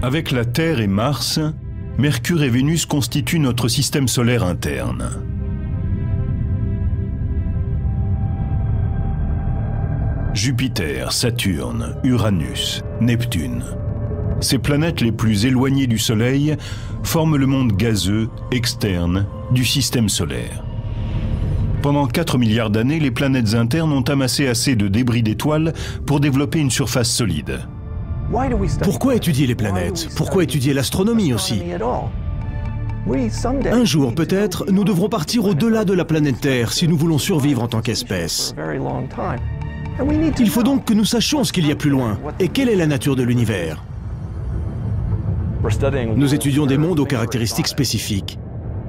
Avec la Terre et Mars, Mercure et Vénus constituent notre système solaire interne. Jupiter, Saturne, Uranus, Neptune. Ces planètes les plus éloignées du Soleil forment le monde gazeux externe du système solaire. Pendant 4 milliards d'années, les planètes internes ont amassé assez de débris d'étoiles pour développer une surface solide. Pourquoi étudier les planètes? Pourquoi étudier l'astronomie aussi? Un jour, peut-être, nous devrons partir au-delà de la planète Terre si nous voulons survivre en tant qu'espèce. Il faut donc que nous sachions ce qu'il y a plus loin et quelle est la nature de l'univers. Nous étudions des mondes aux caractéristiques spécifiques.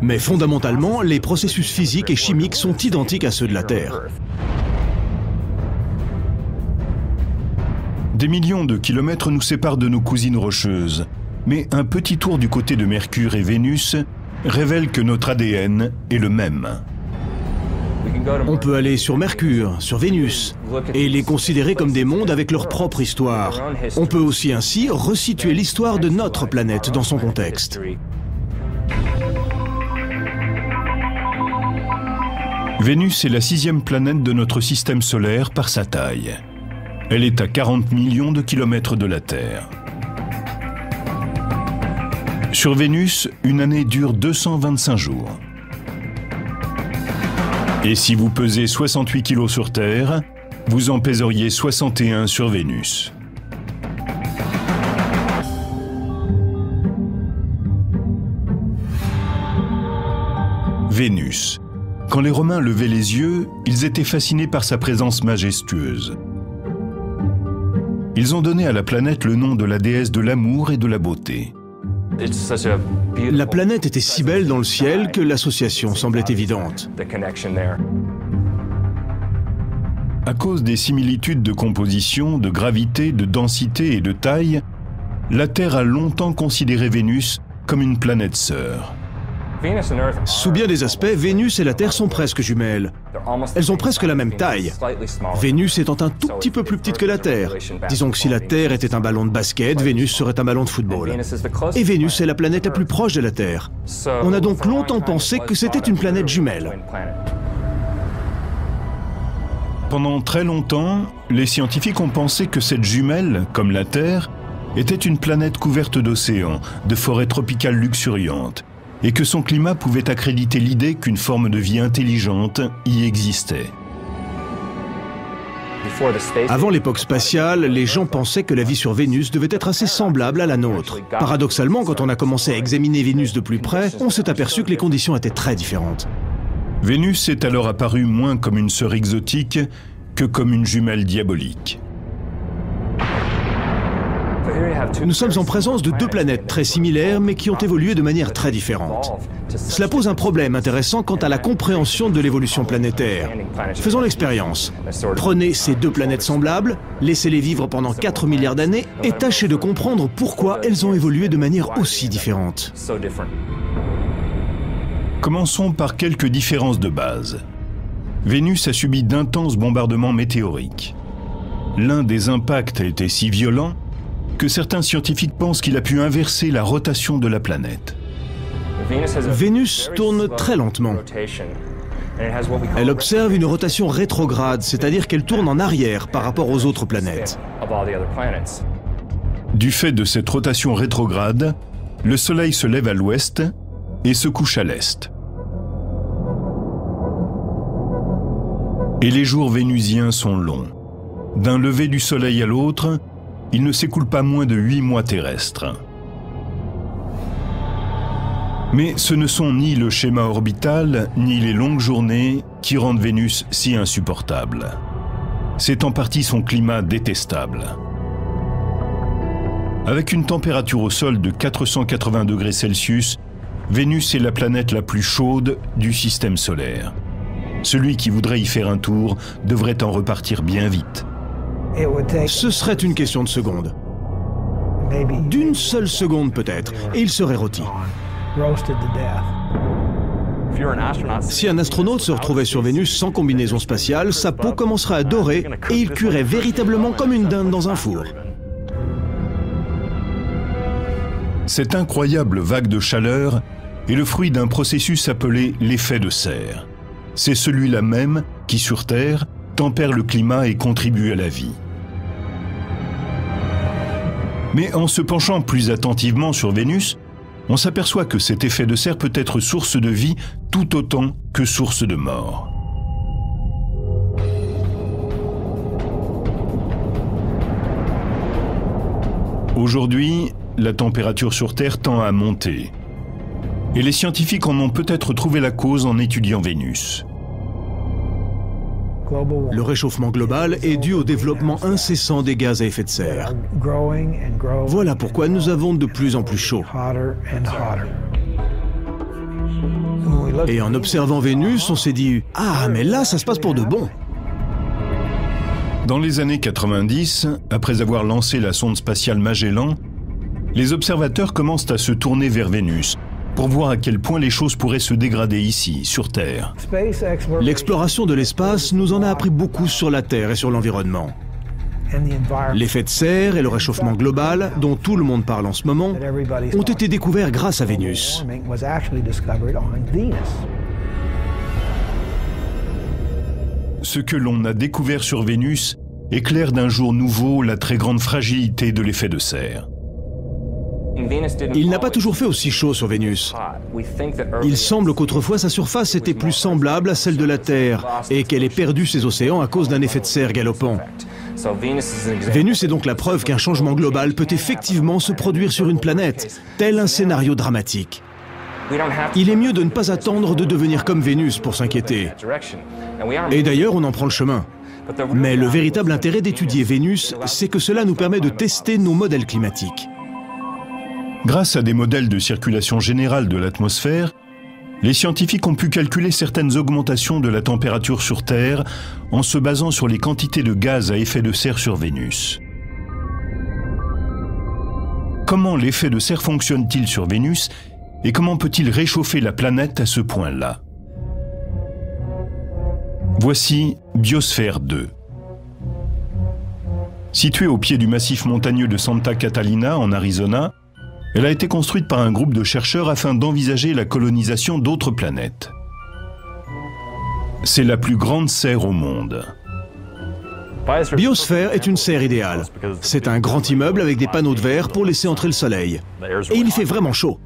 Mais fondamentalement, les processus physiques et chimiques sont identiques à ceux de la Terre. Des millions de kilomètres nous séparent de nos cousines rocheuses. Mais un petit tour du côté de Mercure et Vénus révèle que notre ADN est le même. On peut aller sur Mercure, sur Vénus, et les considérer comme des mondes avec leur propre histoire. On peut aussi ainsi resituer l'histoire de notre planète dans son contexte. Vénus est la 6e planète de notre système solaire par sa taille. Elle est à 40 millions de kilomètres de la Terre. Sur Vénus, une année dure 225 jours. Et si vous pesez 68 kilos sur Terre, vous en pèseriez 61 sur Vénus. Vénus. Quand les Romains levaient les yeux, ils étaient fascinés par sa présence majestueuse. Ils ont donné à la planète le nom de la déesse de l'amour et de la beauté. La planète était si belle dans le ciel que l'association semblait évidente. À cause des similitudes de composition, de gravité, de densité et de taille, la Terre a longtemps considéré Vénus comme une planète sœur. Sous bien des aspects, Vénus et la Terre sont presque jumelles. Elles ont presque la même taille. Vénus étant un tout petit peu plus petite que la Terre. Disons que si la Terre était un ballon de basket, Vénus serait un ballon de football. Et Vénus est la planète la plus proche de la Terre. On a donc longtemps pensé que c'était une planète jumelle. Pendant très longtemps, les scientifiques ont pensé que cette jumelle, comme la Terre, était une planète couverte d'océans, de forêts tropicales luxuriantes, et que son climat pouvait accréditer l'idée qu'une forme de vie intelligente y existait. Avant l'époque spatiale, les gens pensaient que la vie sur Vénus devait être assez semblable à la nôtre. Paradoxalement, quand on a commencé à examiner Vénus de plus près, on s'est aperçu que les conditions étaient très différentes. Vénus est alors apparue moins comme une sœur exotique que comme une jumelle diabolique. Nous sommes en présence de 2 planètes très similaires mais qui ont évolué de manière très différente. Cela pose un problème intéressant quant à la compréhension de l'évolution planétaire. Faisons l'expérience. Prenez ces 2 planètes semblables, laissez-les vivre pendant 4 milliards d'années et tâchez de comprendre pourquoi elles ont évolué de manière aussi différente. Commençons par quelques différences de base. Vénus a subi d'intenses bombardements météoriques. L'un des impacts a été si violent que certains scientifiques pensent qu'il a pu inverser la rotation de la planète. Vénus tourne très lentement. Elle observe une rotation rétrograde, c'est-à-dire qu'elle tourne en arrière par rapport aux autres planètes. Du fait de cette rotation rétrograde, le Soleil se lève à l'ouest et se couche à l'est. Et les jours vénusiens sont longs. D'un lever du Soleil à l'autre, il ne s'écoule pas moins de 8 mois terrestres. Mais ce ne sont ni le schéma orbital, ni les longues journées qui rendent Vénus si insupportable. C'est en partie son climat détestable. Avec une température au sol de 480 degrés Celsius, Vénus est la planète la plus chaude du système solaire. Celui qui voudrait y faire un tour devrait en repartir bien vite. Ce serait une question de seconde. D'une seule seconde peut-être, et il serait rôti. Si un astronaute se retrouvait sur Vénus sans combinaison spatiale, sa peau commencerait à dorer et il cuirait véritablement comme une dinde dans un four. Cette incroyable vague de chaleur est le fruit d'un processus appelé l'effet de serre. C'est celui-là même qui, sur Terre, tempère le climat et contribue à la vie. Mais en se penchant plus attentivement sur Vénus, on s'aperçoit que cet effet de serre peut être source de vie tout autant que source de mort. Aujourd'hui, la température sur Terre tend à monter. Et les scientifiques en ont peut-être trouvé la cause en étudiant Vénus. Le réchauffement global est dû au développement incessant des gaz à effet de serre. Voilà pourquoi nous avons de plus en plus chaud. Et en observant Vénus, on s'est dit « Ah, mais là, ça se passe pour de bon !» Dans les années 90, après avoir lancé la sonde spatiale Magellan, les observateurs commencent à se tourner vers Vénus pour voir à quel point les choses pourraient se dégrader ici, sur Terre. L'exploration de l'espace nous en a appris beaucoup sur la Terre et sur l'environnement. L'effet de serre et le réchauffement global, dont tout le monde parle en ce moment, ont été découverts grâce à Vénus. Ce que l'on a découvert sur Vénus éclaire d'un jour nouveau la très grande fragilité de l'effet de serre. Il n'a pas toujours fait aussi chaud sur Vénus. Il semble qu'autrefois sa surface était plus semblable à celle de la Terre et qu'elle ait perdu ses océans à cause d'un effet de serre galopant. Vénus est donc la preuve qu'un changement global peut effectivement se produire sur une planète, tel un scénario dramatique. Il est mieux de ne pas attendre de devenir comme Vénus pour s'inquiéter. Et d'ailleurs, on en prend le chemin. Mais le véritable intérêt d'étudier Vénus, c'est que cela nous permet de tester nos modèles climatiques. Grâce à des modèles de circulation générale de l'atmosphère, les scientifiques ont pu calculer certaines augmentations de la température sur Terre en se basant sur les quantités de gaz à effet de serre sur Vénus. Comment l'effet de serre fonctionne-t-il sur Vénus et comment peut-il réchauffer la planète à ce point-là? Voici Biosphère 2. Située au pied du massif montagneux de Santa Catalina, en Arizona, elle a été construite par un groupe de chercheurs afin d'envisager la colonisation d'autres planètes. C'est la plus grande serre au monde. Biosphère est une serre idéale. C'est un grand immeuble avec des panneaux de verre pour laisser entrer le soleil. Et il y fait vraiment chaud.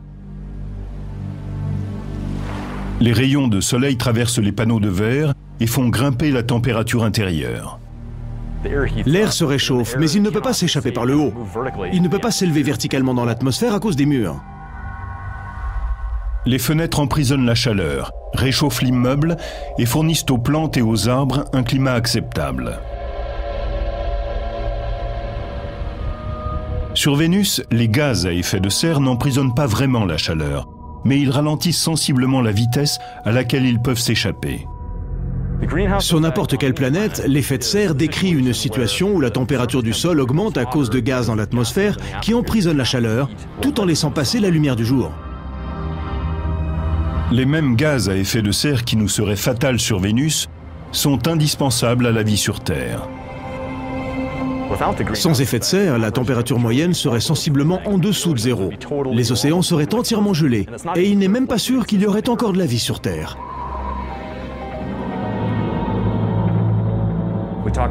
Les rayons de soleil traversent les panneaux de verre et font grimper la température intérieure. L'air se réchauffe, mais il ne peut pas s'échapper par le haut. Il ne peut pas s'élever verticalement dans l'atmosphère à cause des murs. Les fenêtres emprisonnent la chaleur, réchauffent l'immeuble et fournissent aux plantes et aux arbres un climat acceptable. Sur Vénus, les gaz à effet de serre n'emprisonnent pas vraiment la chaleur, mais ils ralentissent sensiblement la vitesse à laquelle ils peuvent s'échapper. Sur n'importe quelle planète, l'effet de serre décrit une situation où la température du sol augmente à cause de gaz dans l'atmosphère qui emprisonnent la chaleur, tout en laissant passer la lumière du jour. Les mêmes gaz à effet de serre qui nous seraient fatals sur Vénus sont indispensables à la vie sur Terre. Sans effet de serre, la température moyenne serait sensiblement en dessous de zéro. Les océans seraient entièrement gelés, et il n'est même pas sûr qu'il y aurait encore de la vie sur Terre.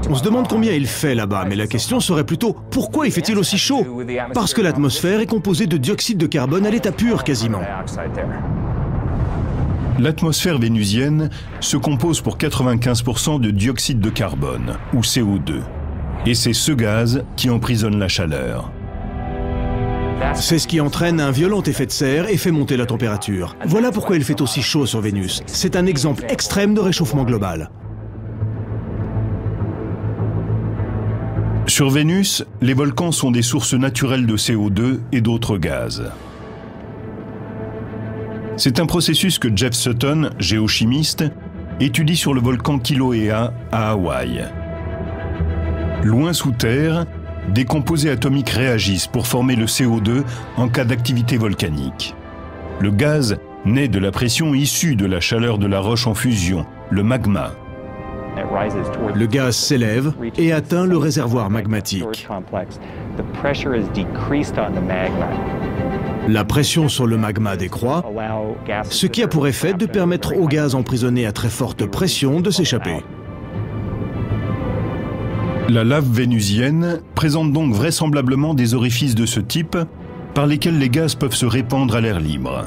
On se demande combien il fait là-bas, mais la question serait plutôt « Pourquoi il fait-il aussi chaud ?» Parce que l'atmosphère est composée de dioxyde de carbone à l'état pur quasiment. L'atmosphère vénusienne se compose pour 95% de dioxyde de carbone, ou CO2. Et c'est ce gaz qui emprisonne la chaleur. C'est ce qui entraîne un violent effet de serre et fait monter la température. Voilà pourquoi il fait aussi chaud sur Vénus. C'est un exemple extrême de réchauffement global. Sur Vénus, les volcans sont des sources naturelles de CO2 et d'autres gaz. C'est un processus que Jeff Sutton, géochimiste, étudie sur le volcan Kilauea à Hawaï. Loin sous terre, des composés atomiques réagissent pour former le CO2 en cas d'activité volcanique. Le gaz naît de la pression issue de la chaleur de la roche en fusion, le magma. Le gaz s'élève et atteint le réservoir magmatique. La pression sur le magma décroît, ce qui a pour effet de permettre aux gaz emprisonnés à très forte pression de s'échapper. La lave vénusienne présente donc vraisemblablement des orifices de ce type par lesquels les gaz peuvent se répandre à l'air libre.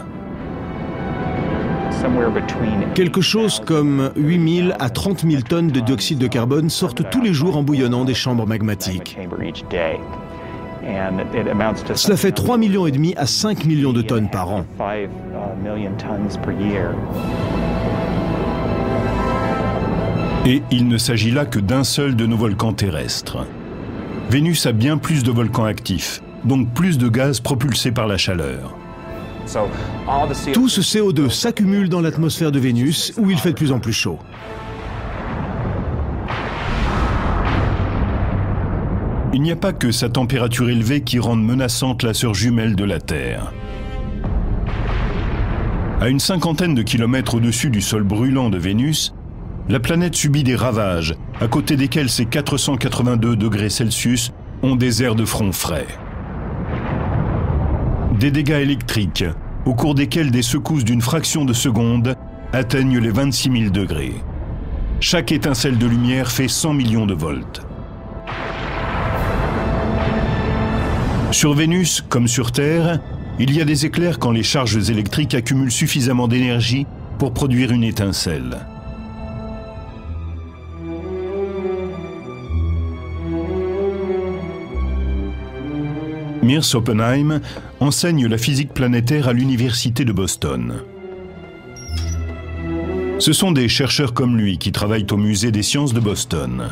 Quelque chose comme 8 000 à 30 000 tonnes de dioxyde de carbone sortent tous les jours en bouillonnant des chambres magmatiques. Cela fait 3,5 millions à 5 millions de tonnes par an. Et il ne s'agit là que d'un seul de nos volcans terrestres. Vénus a bien plus de volcans actifs, donc plus de gaz propulsés par la chaleur. Tout ce CO2 s'accumule dans l'atmosphère de Vénus, où il fait de plus en plus chaud. Il n'y a pas que sa température élevée qui rende menaçante la sœur jumelle de la Terre. À une cinquantaine de kilomètres au-dessus du sol brûlant de Vénus, la planète subit des ravages, à côté desquels ses 482 degrés Celsius ont des airs de front frais. Des dégâts électriques, au cours desquels des secousses d'une fraction de seconde atteignent les 26 000 degrés. Chaque étincelle de lumière fait 100 millions de volts. Sur Vénus, comme sur Terre, il y a des éclairs quand les charges électriques accumulent suffisamment d'énergie pour produire une étincelle. Mears Oppenheim enseigne la physique planétaire à l'Université de Boston. Ce sont des chercheurs comme lui qui travaillent au Musée des sciences de Boston.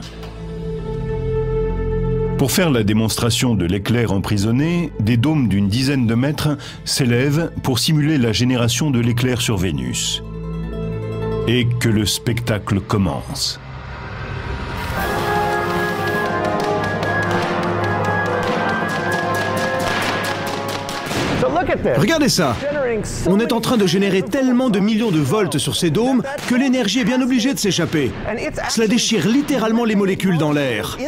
Pour faire la démonstration de l'éclair emprisonné, des dômes d'une dizaine de mètres s'élèvent pour simuler la génération de l'éclair sur Vénus. Et que le spectacle commence. Regardez ça! On est en train de générer tellement de millions de volts sur ces dômes que l'énergie est bien obligée de s'échapper. Cela déchire littéralement les molécules dans l'air.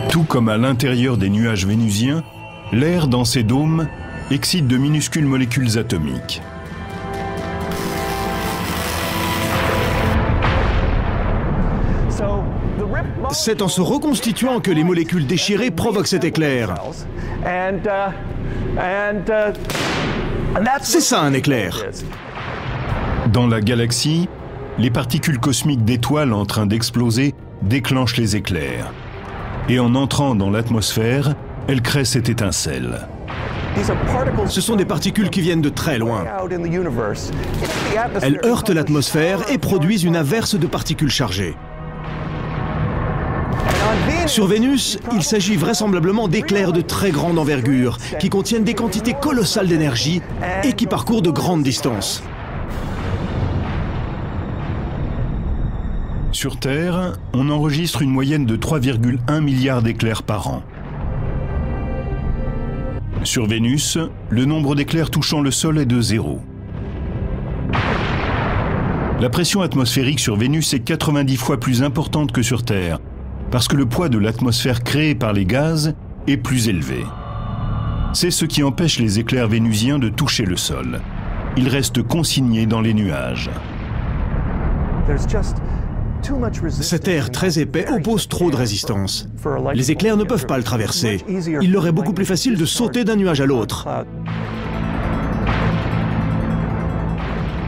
Tout comme à l'intérieur des nuages vénusiens, l'air dans ces dômes excite de minuscules molécules atomiques. C'est en se reconstituant que les molécules déchirées provoquent cet éclair. C'est ça un éclair. Dans la galaxie, les particules cosmiques d'étoiles en train d'exploser déclenchent les éclairs. Et en entrant dans l'atmosphère, elles créent cette étincelle. Ce sont des particules qui viennent de très loin. Elles heurtent l'atmosphère et produisent une averse de particules chargées. Sur Vénus, il s'agit vraisemblablement d'éclairs de très grande envergure, qui contiennent des quantités colossales d'énergie et qui parcourent de grandes distances. Sur Terre, on enregistre une moyenne de 3,1 milliards d'éclairs par an. Sur Vénus, le nombre d'éclairs touchant le sol est de 0. La pression atmosphérique sur Vénus est 90 fois plus importante que sur Terre, parce que le poids de l'atmosphère créée par les gaz est plus élevé. C'est ce qui empêche les éclairs vénusiens de toucher le sol. Ils restent consignés dans les nuages. Cet air très épais oppose trop de résistance. Les éclairs ne peuvent pas le traverser. Il leur est beaucoup plus facile de sauter d'un nuage à l'autre.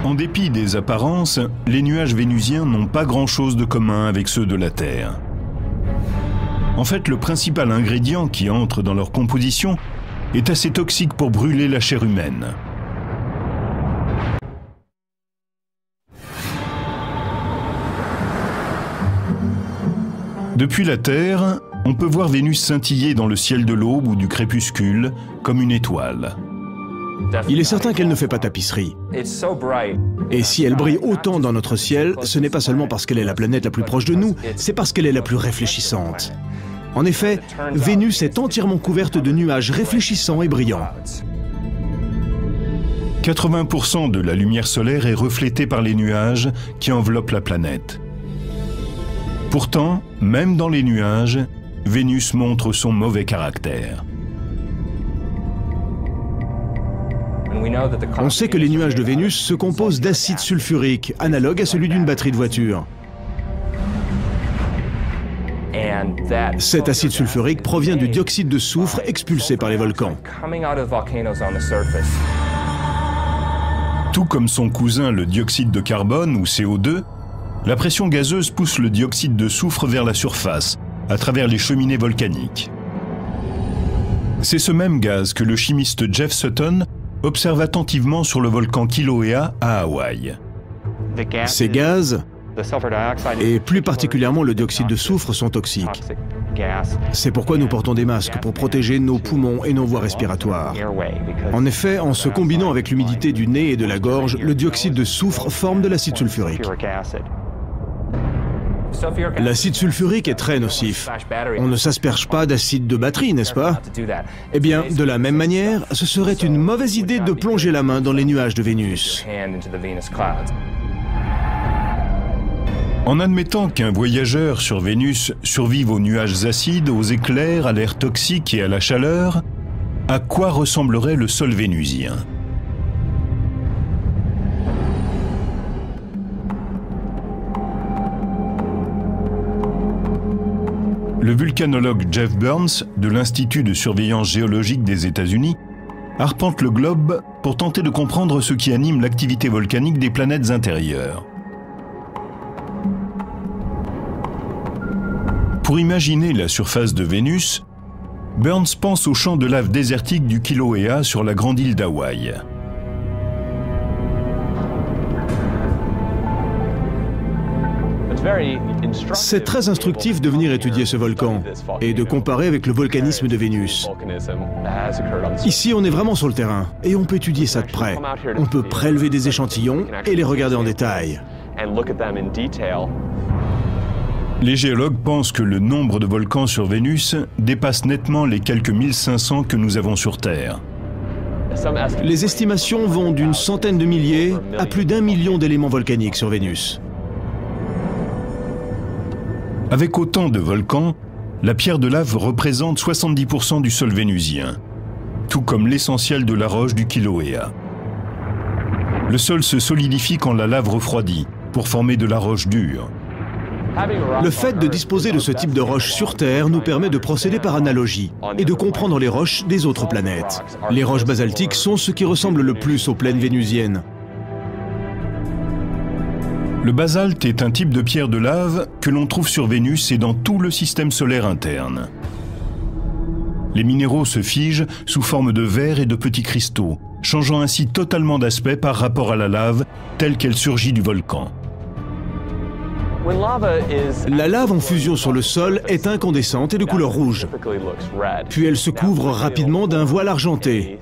En dépit des apparences, les nuages vénusiens n'ont pas grand-chose de commun avec ceux de la Terre. En fait, le principal ingrédient qui entre dans leur composition est assez toxique pour brûler la chair humaine. Depuis la Terre, on peut voir Vénus scintiller dans le ciel de l'aube ou du crépuscule comme une étoile. Il est certain qu'elle ne fait pas tapisserie. Et si elle brille autant dans notre ciel, ce n'est pas seulement parce qu'elle est la planète la plus proche de nous, c'est parce qu'elle est la plus réfléchissante. En effet, Vénus est entièrement couverte de nuages réfléchissants et brillants. 80% de la lumière solaire est reflétée par les nuages qui enveloppent la planète. Pourtant, même dans les nuages, Vénus montre son mauvais caractère. On sait que les nuages de Vénus se composent d'acide sulfurique, analogue à celui d'une batterie de voiture. Cet acide sulfurique provient du dioxyde de soufre expulsé par les volcans. Tout comme son cousin le dioxyde de carbone ou CO2, la pression gazeuse pousse le dioxyde de soufre vers la surface, à travers les cheminées volcaniques. C'est ce même gaz que le chimiste Jeff Sutton observe attentivement sur le volcan Kilauea à Hawaï. Ces gaz, et plus particulièrement le dioxyde de soufre, sont toxiques. C'est pourquoi nous portons des masques pour protéger nos poumons et nos voies respiratoires. En effet, en se combinant avec l'humidité du nez et de la gorge, le dioxyde de soufre forme de l'acide sulfurique. L'acide sulfurique est très nocif. On ne s'asperge pas d'acide de batterie, n'est-ce pas? Eh bien, de la même manière, ce serait une mauvaise idée de plonger la main dans les nuages de Vénus. En admettant qu'un voyageur sur Vénus survive aux nuages acides, aux éclairs, à l'air toxique et à la chaleur, à quoi ressemblerait le sol vénusien? Le volcanologue Jeff Burns, de l'Institut de surveillance géologique des États-Unis, arpente le globe pour tenter de comprendre ce qui anime l'activité volcanique des planètes intérieures. Pour imaginer la surface de Vénus, Burns pense aux champs de lave désertique du Kilauea sur la grande île d'Hawaï. C'est très instructif de venir étudier ce volcan et de comparer avec le volcanisme de Vénus. Ici, on est vraiment sur le terrain et on peut étudier ça de près. On peut prélever des échantillons et les regarder en détail. Les géologues pensent que le nombre de volcans sur Vénus dépasse nettement les quelques 1500 que nous avons sur Terre. Les estimations vont d'une centaine de milliers à plus d'1 million d'éléments volcaniques sur Vénus. Avec autant de volcans, la pierre de lave représente 70% du sol vénusien, tout comme l'essentiel de la roche du Kilauea. Le sol se solidifie quand la lave refroidit, pour former de la roche dure. Le fait de disposer de ce type de roche sur Terre nous permet de procéder par analogie et de comprendre les roches des autres planètes. Les roches basaltiques sont ce qui ressemble le plus aux plaines vénusiennes. Le basalte est un type de pierre de lave que l'on trouve sur Vénus et dans tout le système solaire interne. Les minéraux se figent sous forme de verre et de petits cristaux, changeant ainsi totalement d'aspect par rapport à la lave telle qu'elle surgit du volcan. La lave en fusion sur le sol est incandescente et de couleur rouge. Puis elle se couvre rapidement d'un voile argenté.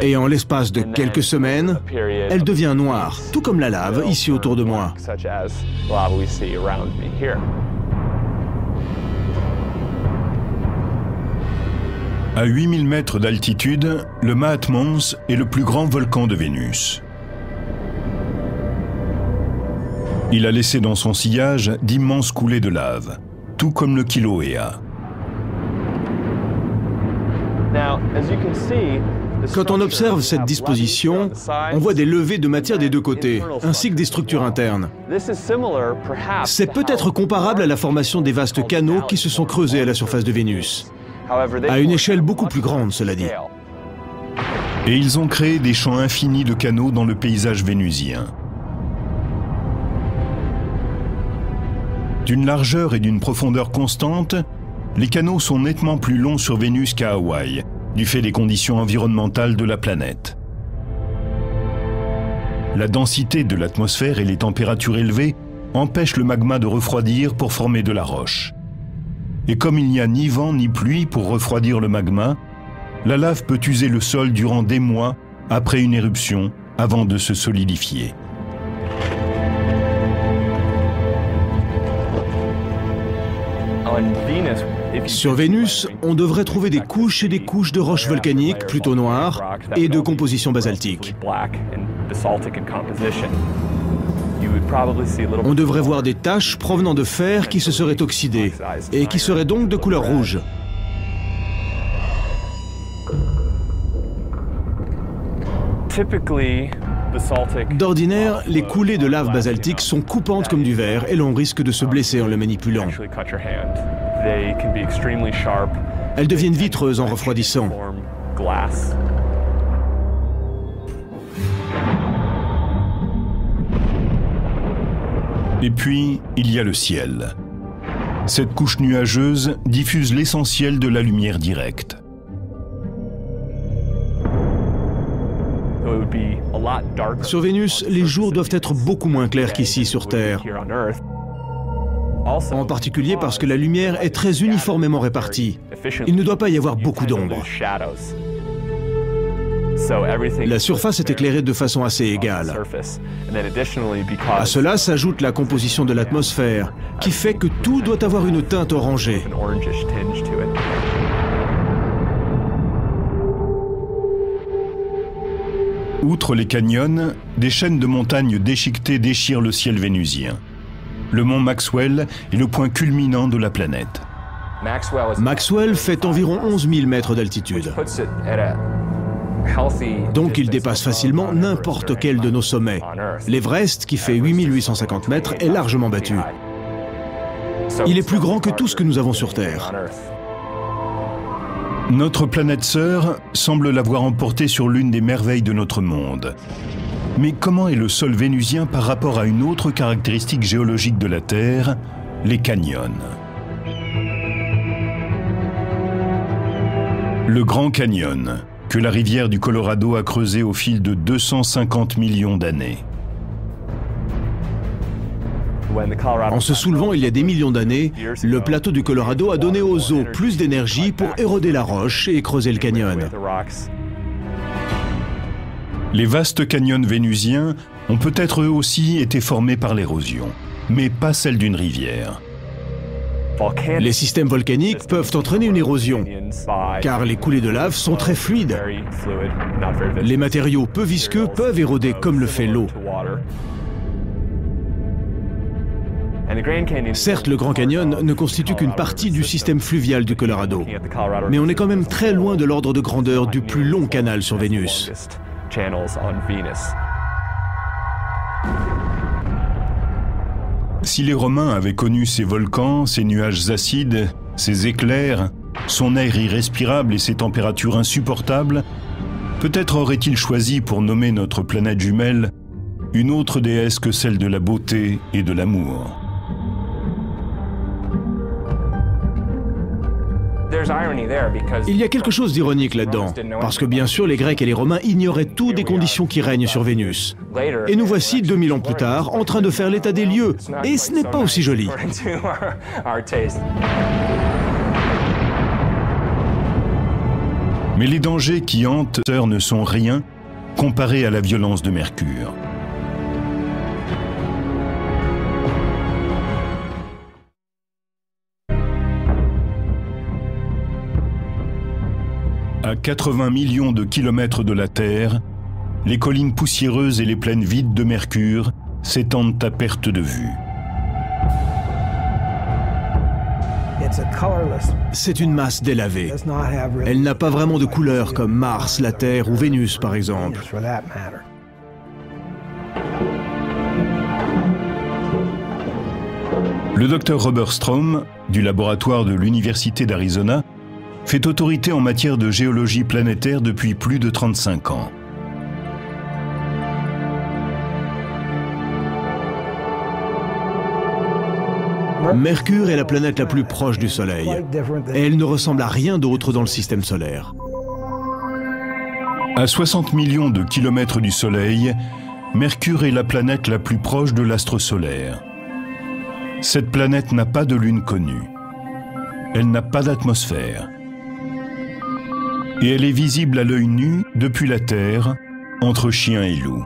Et en l'espace de quelques semaines, elle devient noire, tout comme la lave ici autour de moi. À 8000 mètres d'altitude, le Maat Mons est le plus grand volcan de Vénus. Il a laissé dans son sillage d'immenses coulées de lave, tout comme le Kilauea. Quand on observe cette disposition, on voit des levées de matière des deux côtés, ainsi que des structures internes. C'est peut-être comparable à la formation des vastes canaux qui se sont creusés à la surface de Vénus. À une échelle beaucoup plus grande, cela dit. Et ils ont créé des champs infinis de canaux dans le paysage vénusien. D'une largeur et d'une profondeur constantes, les canaux sont nettement plus longs sur Vénus qu'à Hawaï, du fait des conditions environnementales de la planète. La densité de l'atmosphère et les températures élevées empêchent le magma de refroidir pour former de la roche. Et comme il n'y a ni vent ni pluie pour refroidir le magma, la lave peut user le sol durant des mois après une éruption avant de se solidifier. Sur Vénus, on devrait trouver des couches et des couches de roches volcaniques plutôt noires et de composition basaltique. On devrait voir des taches provenant de fer qui se seraient oxydées et qui seraient donc de couleur rouge. D'ordinaire, les coulées de lave basaltique sont coupantes comme du verre et l'on risque de se blesser en le manipulant. Elles deviennent vitreuses en refroidissant. Et puis, il y a le ciel. Cette couche nuageuse diffuse l'essentiel de la lumière directe. Sur Vénus, les jours doivent être beaucoup moins clairs qu'ici sur Terre. En particulier parce que la lumière est très uniformément répartie. Il ne doit pas y avoir beaucoup d'ombre. La surface est éclairée de façon assez égale. À cela s'ajoute la composition de l'atmosphère, qui fait que tout doit avoir une teinte orangée. Outre les canyons, des chaînes de montagnes déchiquetées déchirent le ciel vénusien. Le mont Maxwell est le point culminant de la planète. Maxwell fait environ 11 000 mètres d'altitude. Donc il dépasse facilement n'importe quel de nos sommets. L'Everest, qui fait 8 850 mètres, est largement battu. Il est plus grand que tout ce que nous avons sur Terre. Notre planète sœur semble l'avoir emporté sur l'une des merveilles de notre monde. Mais comment est le sol vénusien par rapport à une autre caractéristique géologique de la Terre, les canyons? Le Grand Canyon, que la rivière du Colorado a creusé au fil de 250 millions d'années. En se soulevant il y a des millions d'années, le plateau du Colorado a donné aux eaux plus d'énergie pour éroder la roche et creuser le canyon. Les vastes canyons vénusiens ont peut-être eux aussi été formés par l'érosion, mais pas celle d'une rivière. Les systèmes volcaniques peuvent entraîner une érosion, car les coulées de lave sont très fluides. Les matériaux peu visqueux peuvent éroder comme le fait l'eau. Certes, le Grand Canyon ne constitue qu'une partie du système fluvial du Colorado, mais on est quand même très loin de l'ordre de grandeur du plus long canal sur Vénus. Si les Romains avaient connu ces volcans, ces nuages acides, ces éclairs, son air irrespirable et ses températures insupportables, peut-être auraient-ils choisi pour nommer notre planète jumelle une autre déesse que celle de la beauté et de l'amour. Il y a quelque chose d'ironique là-dedans, parce que bien sûr les Grecs et les Romains ignoraient tout des conditions qui règnent sur Vénus. Et nous voici 2000 ans plus tard en train de faire l'état des lieux, et ce n'est pas aussi joli. Mais les dangers qui hantent Terre ne sont rien comparés à la violence de Mercure. À 80 millions de kilomètres de la Terre, les collines poussiéreuses et les plaines vides de Mercure s'étendent à perte de vue. C'est une masse délavée. Elle n'a pas vraiment de couleur comme Mars, la Terre ou Vénus par exemple. Le docteur Robert Strom, du laboratoire de l'Université d'Arizona, fait autorité en matière de géologie planétaire depuis plus de 35 ans. Mercure est la planète la plus proche du Soleil, et elle ne ressemble à rien d'autre dans le système solaire. À 60 millions de kilomètres du Soleil, Mercure est la planète la plus proche de l'astre solaire. Cette planète n'a pas de lune connue. Elle n'a pas d'atmosphère. Et elle est visible à l'œil nu depuis la Terre, entre chien et loup.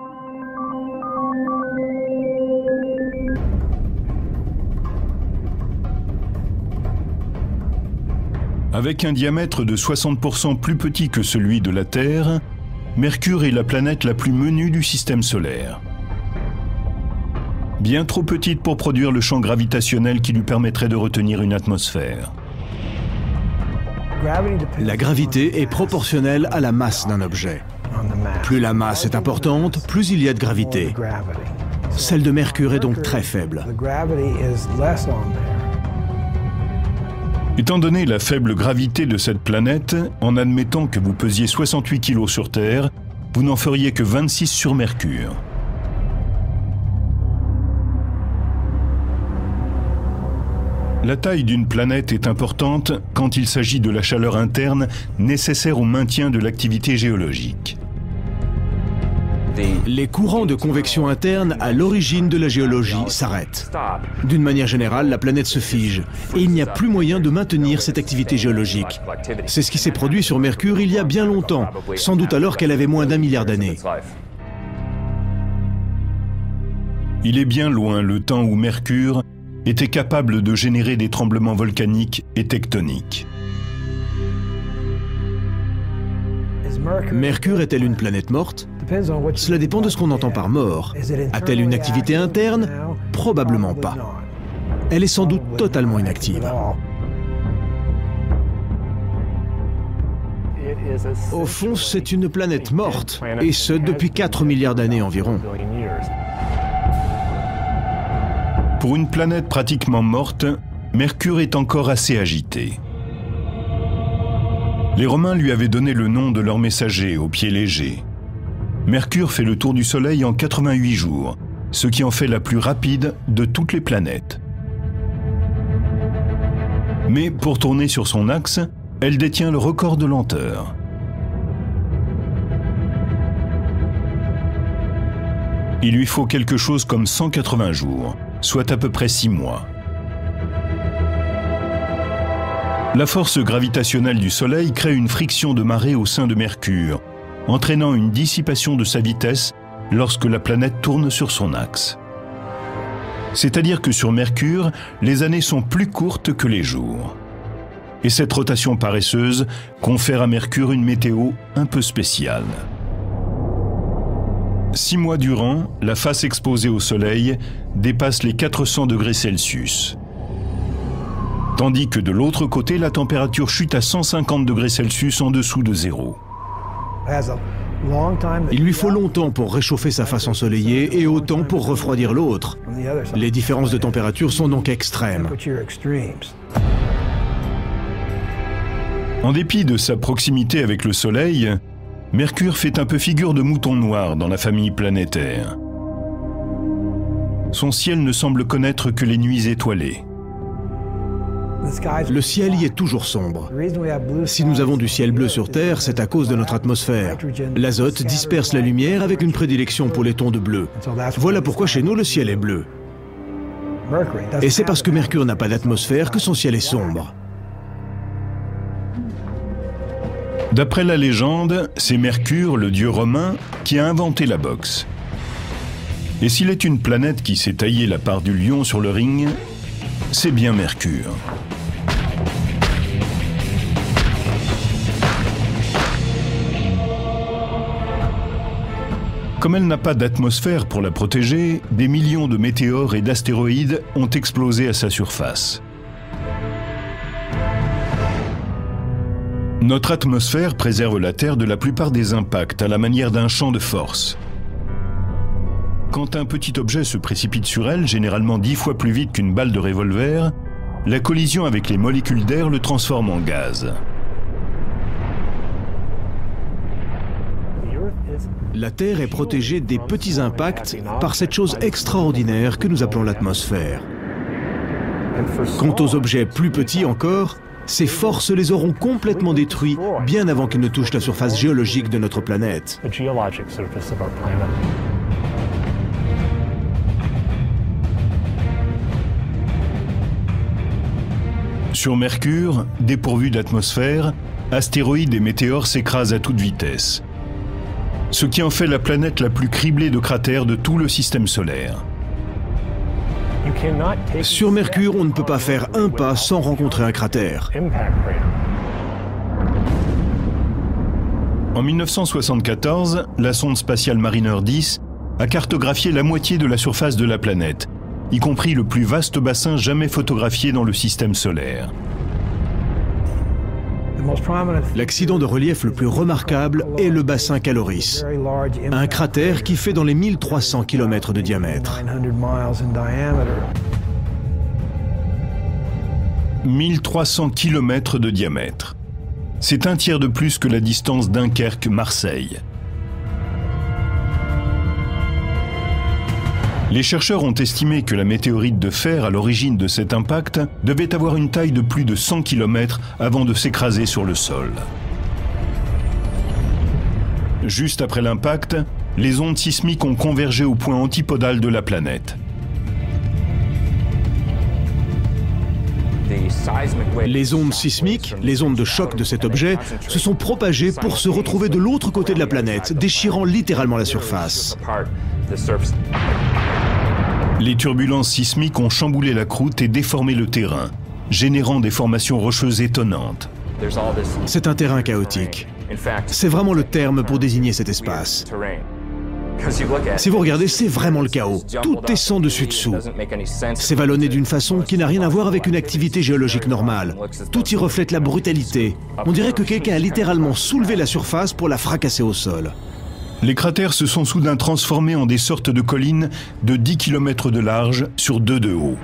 Avec un diamètre de 60% plus petit que celui de la Terre, Mercure est la planète la plus menue du système solaire. bien trop petite pour produire le champ gravitationnel qui lui permettrait de retenir une atmosphère. La gravité est proportionnelle à la masse d'un objet. Plus la masse est importante, plus il y a de gravité. Celle de Mercure est donc très faible. Étant donné la faible gravité de cette planète, en admettant que vous pesiez 68 kg sur Terre, vous n'en feriez que 26 sur Mercure. La taille d'une planète est importante quand il s'agit de la chaleur interne nécessaire au maintien de l'activité géologique. Les courants de convection interne à l'origine de la géologie s'arrêtent. D'une manière générale, la planète se fige et il n'y a plus moyen de maintenir cette activité géologique. C'est ce qui s'est produit sur Mercure il y a bien longtemps, sans doute alors qu'elle avait moins d'1 milliard d'années. Il est bien loin le temps où Mercure était capable de générer des tremblements volcaniques et tectoniques. Mercure est-elle une planète morte? Cela dépend de ce qu'on entend par mort. A-t-elle une activité interne? Probablement pas. Elle est sans doute totalement inactive. Au fond, c'est une planète morte, et ce depuis 4 milliards d'années environ. Pour une planète pratiquement morte, Mercure est encore assez agité. Les Romains lui avaient donné le nom de leur messager au pied léger. Mercure fait le tour du Soleil en 88 jours, ce qui en fait la plus rapide de toutes les planètes. Mais pour tourner sur son axe, elle détient le record de lenteur. Il lui faut quelque chose comme 180 jours, soit à peu près 6 mois. La force gravitationnelle du Soleil crée une friction de marée au sein de Mercure, entraînant une dissipation de sa vitesse lorsque la planète tourne sur son axe. C'est-à-dire que sur Mercure, les années sont plus courtes que les jours. Et cette rotation paresseuse confère à Mercure une météo un peu spéciale. 6 mois durant, la face exposée au Soleil dépasse les 400 degrés Celsius. Tandis que de l'autre côté, la température chute à 150 degrés Celsius en dessous de zéro. Il lui faut longtemps pour réchauffer sa face ensoleillée et autant pour refroidir l'autre. Les différences de température sont donc extrêmes. En dépit de sa proximité avec le Soleil, Mercure fait un peu figure de mouton noir dans la famille planétaire. Son ciel ne semble connaître que les nuits étoilées. Le ciel y est toujours sombre. Si nous avons du ciel bleu sur Terre, c'est à cause de notre atmosphère. L'azote disperse la lumière avec une prédilection pour les tons de bleu. Voilà pourquoi chez nous le ciel est bleu. Et c'est parce que Mercure n'a pas d'atmosphère que son ciel est sombre. D'après la légende, c'est Mercure, le dieu romain, qui a inventé la boxe. Et s'il est une planète qui s'est taillé la part du lion sur le ring, c'est bien Mercure. Comme elle n'a pas d'atmosphère pour la protéger, des millions de météores et d'astéroïdes ont explosé à sa surface. Notre atmosphère préserve la Terre de la plupart des impacts à la manière d'un champ de force. Quand un petit objet se précipite sur elle, généralement 10 fois plus vite qu'une balle de revolver, la collision avec les molécules d'air le transforme en gaz. La Terre est protégée des petits impacts par cette chose extraordinaire que nous appelons l'atmosphère. Quant aux objets plus petits encore, ces forces les auront complètement détruits bien avant qu'ils ne touchent la surface géologique de notre planète. Sur Mercure, dépourvu d'atmosphère, astéroïdes et météores s'écrasent à toute vitesse, ce qui en fait la planète la plus criblée de cratères de tout le système solaire. Sur Mercure, on ne peut pas faire un pas sans rencontrer un cratère. En 1974, la sonde spatiale Mariner 10 a cartographié la moitié de la surface de la planète y compris le plus vaste bassin jamais photographié dans le système solaire. L'accident de relief le plus remarquable est le bassin Caloris, un cratère qui fait dans les 1300 km de diamètre. 1300 km de diamètre. C'est un tiers de plus que la distance Dunkerque-Marseille. Les chercheurs ont estimé que la météorite de fer à l'origine de cet impact devait avoir une taille de plus de 100 km avant de s'écraser sur le sol. Juste après l'impact, les ondes sismiques ont convergé au point antipodal de la planète. Les ondes sismiques, les ondes de choc de cet objet, se sont propagées pour se retrouver de l'autre côté de la planète, déchirant littéralement la surface. Les turbulences sismiques ont chamboulé la croûte et déformé le terrain, générant des formations rocheuses étonnantes. C'est un terrain chaotique. C'est vraiment le terme pour désigner cet espace. Si vous regardez, c'est vraiment le chaos. Tout est sans dessus-dessous. C'est vallonné d'une façon qui n'a rien à voir avec une activité géologique normale. Tout y reflète la brutalité. On dirait que quelqu'un a littéralement soulevé la surface pour la fracasser au sol. Les cratères se sont soudain transformés en des sortes de collines de 10 km de large sur 2 de haut.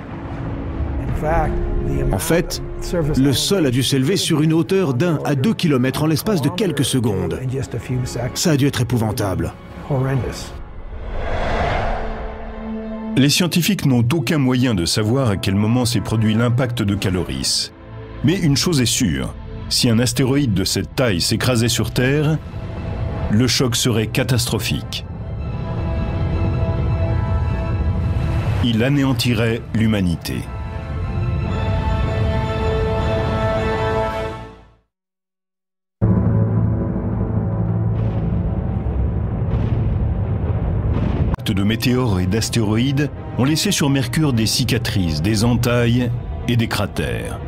En fait, le sol a dû s'élever sur une hauteur d'1 à 2 km en l'espace de quelques secondes. Ça a dû être épouvantable. Les scientifiques n'ont aucun moyen de savoir à quel moment s'est produit l'impact de Caloris. Mais une chose est sûre, si un astéroïde de cette taille s'écrasait sur Terre, le choc serait catastrophique. Il anéantirait l'humanité. De météores et d'astéroïdes ont laissé sur Mercure des cicatrices, des entailles et des cratères.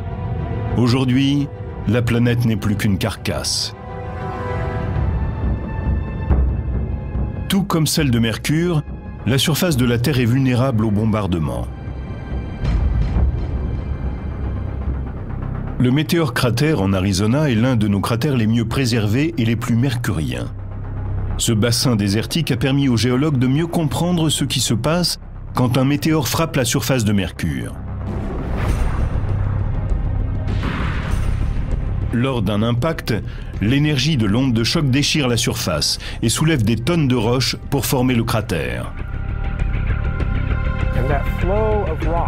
Aujourd'hui, la planète n'est plus qu'une carcasse. Tout comme celle de Mercure, la surface de la Terre est vulnérable au bombardement. Le météore cratère en Arizona est l'un de nos cratères les mieux préservés et les plus mercuriens. Ce bassin désertique a permis aux géologues de mieux comprendre ce qui se passe quand un météore frappe la surface de Mercure. Lors d'un impact, l'énergie de l'onde de choc déchire la surface et soulève des tonnes de roches pour former le cratère.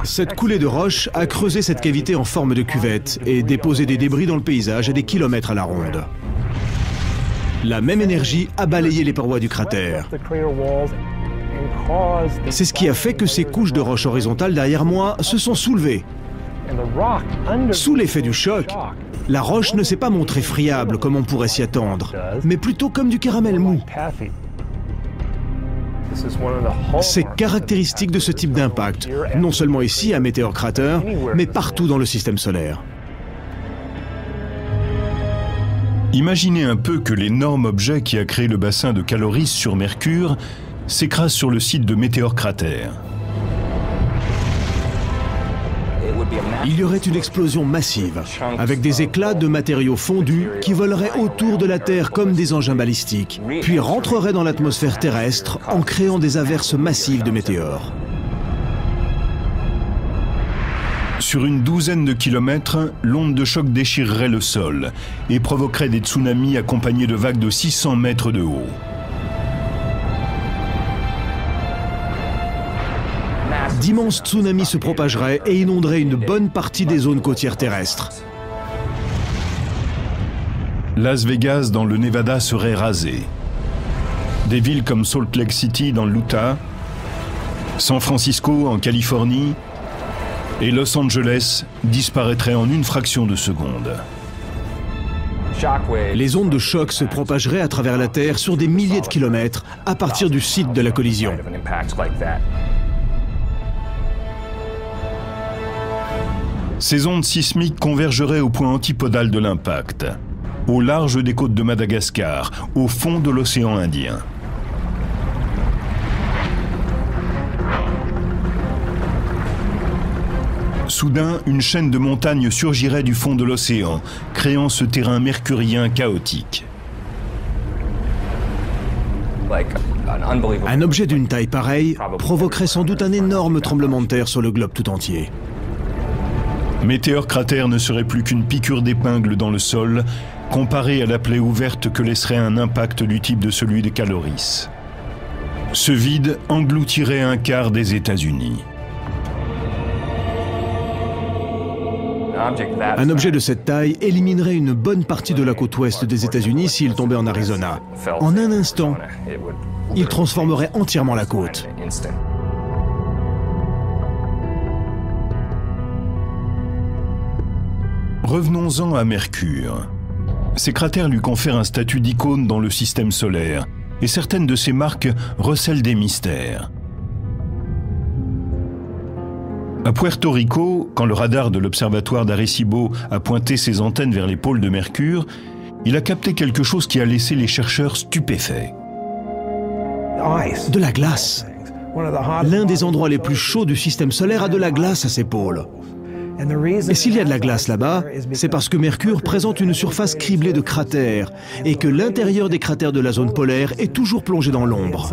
Cette coulée de roches a creusé cette cavité en forme de cuvette et déposé des débris dans le paysage à des kilomètres à la ronde. La même énergie a balayé les parois du cratère. C'est ce qui a fait que ces couches de roches horizontales derrière moi se sont soulevées. Sous l'effet du choc, la roche ne s'est pas montrée friable comme on pourrait s'y attendre, mais plutôt comme du caramel mou. C'est caractéristique de ce type d'impact, non seulement ici à Meteor Crater, mais partout dans le système solaire. Imaginez un peu que l'énorme objet qui a créé le bassin de Caloris sur Mercure s'écrase sur le site de Meteor Crater. Il y aurait une explosion massive, avec des éclats de matériaux fondus qui voleraient autour de la Terre comme des engins balistiques, puis rentreraient dans l'atmosphère terrestre en créant des averses massives de météores. Sur une douzaine de kilomètres, l'onde de choc déchirerait le sol et provoquerait des tsunamis accompagnés de vagues de 600 mètres de haut. D'immenses tsunamis se propageraient et inonderaient une bonne partie des zones côtières terrestres. Las Vegas dans le Nevada serait rasé. Des villes comme Salt Lake City dans l'Utah, San Francisco en Californie et Los Angeles disparaîtraient en une fraction de seconde. Les ondes de choc se propageraient à travers la Terre sur des milliers de kilomètres à partir du site de la collision. Ces ondes sismiques convergeraient au point antipodal de l'impact, au large des côtes de Madagascar, au fond de l'océan Indien. Soudain, une chaîne de montagnes surgirait du fond de l'océan, créant ce terrain mercurien chaotique. Un objet d'une taille pareille provoquerait sans doute un énorme tremblement de terre sur le globe tout entier. Météor Crater ne serait plus qu'une piqûre d'épingle dans le sol, comparée à la plaie ouverte que laisserait un impact du type de celui de Caloris. Ce vide engloutirait un quart des États-Unis. Un objet de cette taille éliminerait une bonne partie de la côte ouest des États-Unis s'il tombait en Arizona. En un instant, il transformerait entièrement la côte. Revenons-en à Mercure. Ces cratères lui confèrent un statut d'icône dans le système solaire, et certaines de ces marques recèlent des mystères. À Puerto Rico, quand le radar de l'observatoire d'Arecibo a pointé ses antennes vers les pôles de Mercure, il a capté quelque chose qui a laissé les chercheurs stupéfaits. De la glace. L'un des endroits les plus chauds du système solaire a de la glace à ses pôles. Et s'il y a de la glace là-bas, c'est parce que Mercure présente une surface criblée de cratères et que l'intérieur des cratères de la zone polaire est toujours plongé dans l'ombre.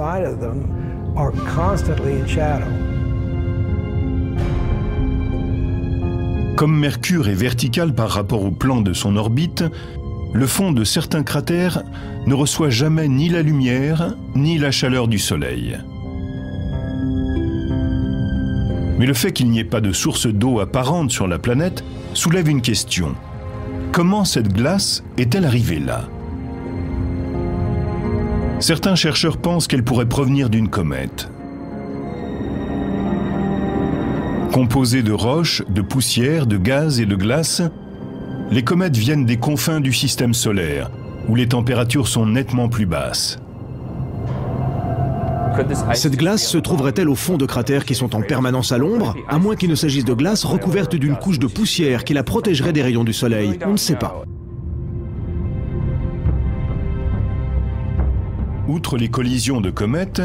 Comme Mercure est vertical par rapport au plan de son orbite, le fond de certains cratères ne reçoit jamais ni la lumière ni la chaleur du Soleil. Mais le fait qu'il n'y ait pas de source d'eau apparente sur la planète soulève une question. Comment cette glace est-elle arrivée là? Certains chercheurs pensent qu'elle pourrait provenir d'une comète. Composées de roches, de poussière, de gaz et de glace, les comètes viennent des confins du système solaire, où les températures sont nettement plus basses. Cette glace se trouverait-elle au fond de cratères qui sont en permanence à l'ombre, à moins qu'il ne s'agisse de glace recouverte d'une couche de poussière qui la protégerait des rayons du soleil? On ne sait pas. Outre les collisions de comètes,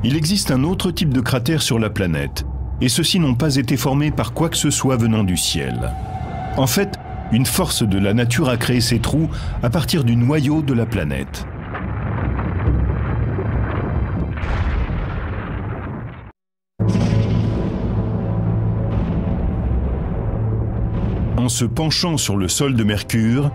il existe un autre type de cratère sur la planète, et ceux-ci n'ont pas été formés par quoi que ce soit venant du ciel. En fait, une force de la nature a créé ces trous à partir du noyau de la planète. En se penchant sur le sol de Mercure,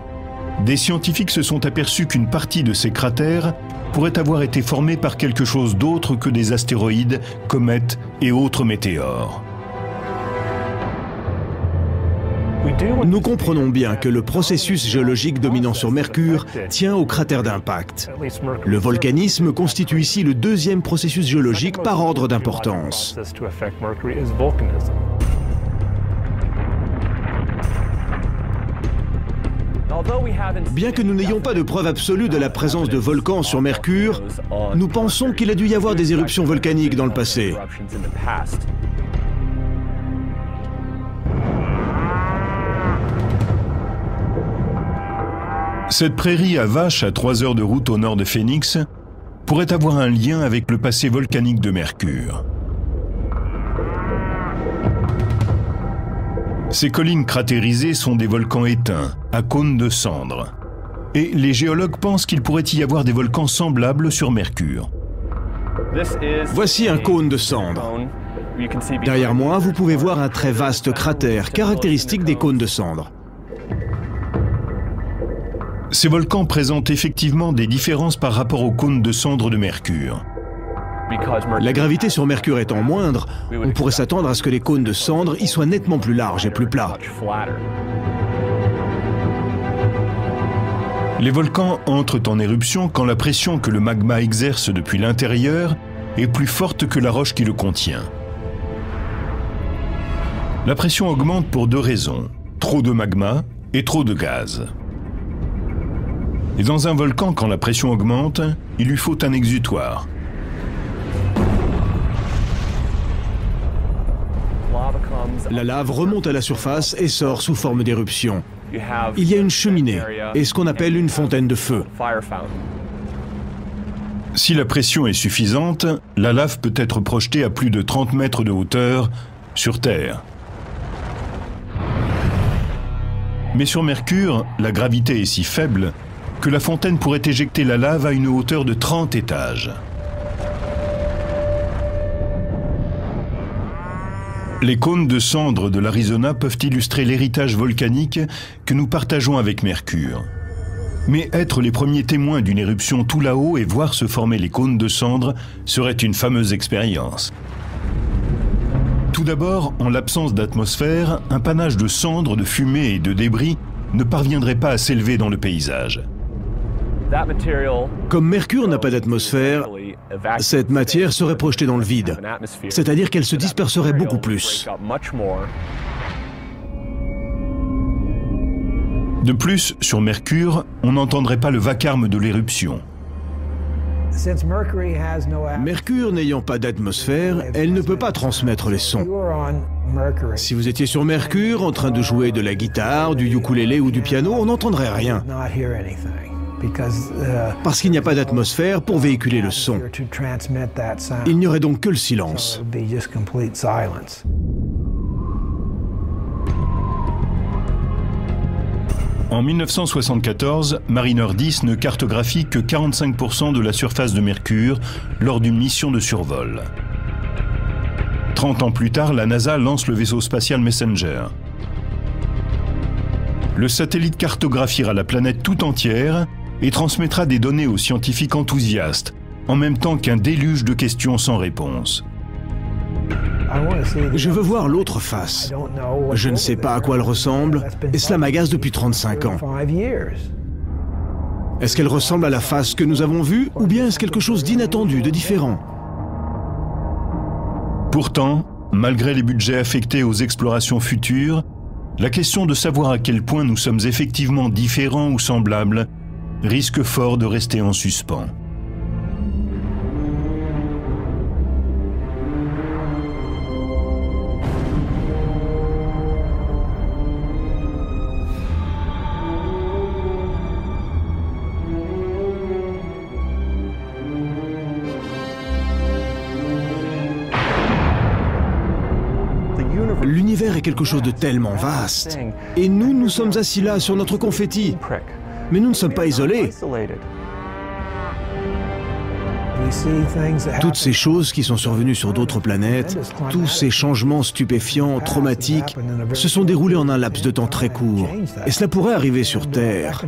des scientifiques se sont aperçus qu'une partie de ces cratères pourrait avoir été formée par quelque chose d'autre que des astéroïdes, comètes et autres météores. Nous comprenons bien que le processus géologique dominant sur Mercure tient aux cratères d'impact. Le volcanisme constitue ici le deuxième processus géologique par ordre d'importance. Bien que nous n'ayons pas de preuve absolue de la présence de volcans sur Mercure, nous pensons qu'il a dû y avoir des éruptions volcaniques dans le passé. Cette prairie à vaches à 3 heures de route au nord de Phoenix pourrait avoir un lien avec le passé volcanique de Mercure. Ces collines cratérisées sont des volcans éteints, à cône de cendres. Et les géologues pensent qu'il pourrait y avoir des volcans semblables sur Mercure. Voici un cône de cendres. Derrière moi, vous pouvez voir un très vaste cratère, caractéristique des cônes de cendres. Ces volcans présentent effectivement des différences par rapport aux cônes de cendres de Mercure. La gravité sur Mercure étant moindre, on pourrait s'attendre à ce que les cônes de cendres y soient nettement plus larges et plus plats. Les volcans entrent en éruption quand la pression que le magma exerce depuis l'intérieur est plus forte que la roche qui le contient. La pression augmente pour deux raisons, trop de magma et trop de gaz. Et dans un volcan, quand la pression augmente, il lui faut un exutoire. La lave remonte à la surface et sort sous forme d'éruption. Il y a une cheminée et ce qu'on appelle une fontaine de feu. Si la pression est suffisante, la lave peut être projetée à plus de 30 mètres de hauteur sur Terre. Mais sur Mercure, la gravité est si faible que la fontaine pourrait éjecter la lave à une hauteur de 30 étages. Les cônes de cendres de l'Arizona peuvent illustrer l'héritage volcanique que nous partageons avec Mercure. Mais être les premiers témoins d'une éruption tout là-haut et voir se former les cônes de cendres serait une fameuse expérience. Tout d'abord, en l'absence d'atmosphère, un panache de cendres, de fumée et de débris ne parviendrait pas à s'élever dans le paysage. Comme Mercure n'a pas d'atmosphère, cette matière serait projetée dans le vide, c'est-à-dire qu'elle se disperserait beaucoup plus. De plus, sur Mercure, on n'entendrait pas le vacarme de l'éruption. Mercure n'ayant pas d'atmosphère, elle ne peut pas transmettre les sons. Si vous étiez sur Mercure en train de jouer de la guitare, du ukulélé ou du piano, on n'entendrait rien. Parce qu'il n'y a pas d'atmosphère pour véhiculer le son. Il n'y aurait donc que le silence. En 1974, Mariner 10 ne cartographie que 45% de la surface de Mercure lors d'une mission de survol. 30 ans plus tard, la NASA lance le vaisseau spatial Messenger. Le satellite cartographiera la planète tout entière et transmettra des données aux scientifiques enthousiastes, en même temps qu'un déluge de questions sans réponse. Je veux voir l'autre face. Je ne sais pas à quoi elle ressemble, et cela m'agace depuis 35 ans. Est-ce qu'elle ressemble à la face que nous avons vue, ou bien est-ce quelque chose d'inattendu, de différent? Pourtant, malgré les budgets affectés aux explorations futures, la question de savoir à quel point nous sommes effectivement différents ou semblables risque fort de rester en suspens. L'univers est quelque chose de tellement vaste. Et nous sommes assis là sur notre confetti. Mais nous ne sommes pas isolés. Toutes ces choses qui sont survenues sur d'autres planètes, tous ces changements stupéfiants, traumatiques, se sont déroulés en un laps de temps très court. Et cela pourrait arriver sur Terre.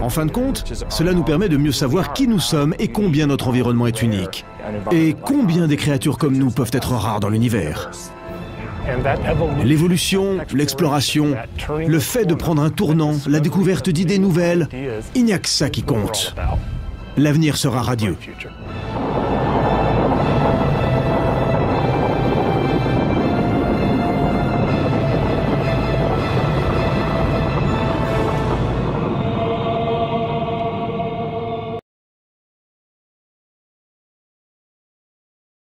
En fin de compte, cela nous permet de mieux savoir qui nous sommes et combien notre environnement est unique. Et combien des créatures comme nous peuvent être rares dans l'univers. L'évolution, l'exploration, le fait de prendre un tournant, la découverte d'idées nouvelles, il n'y a que ça qui compte. L'avenir sera radieux.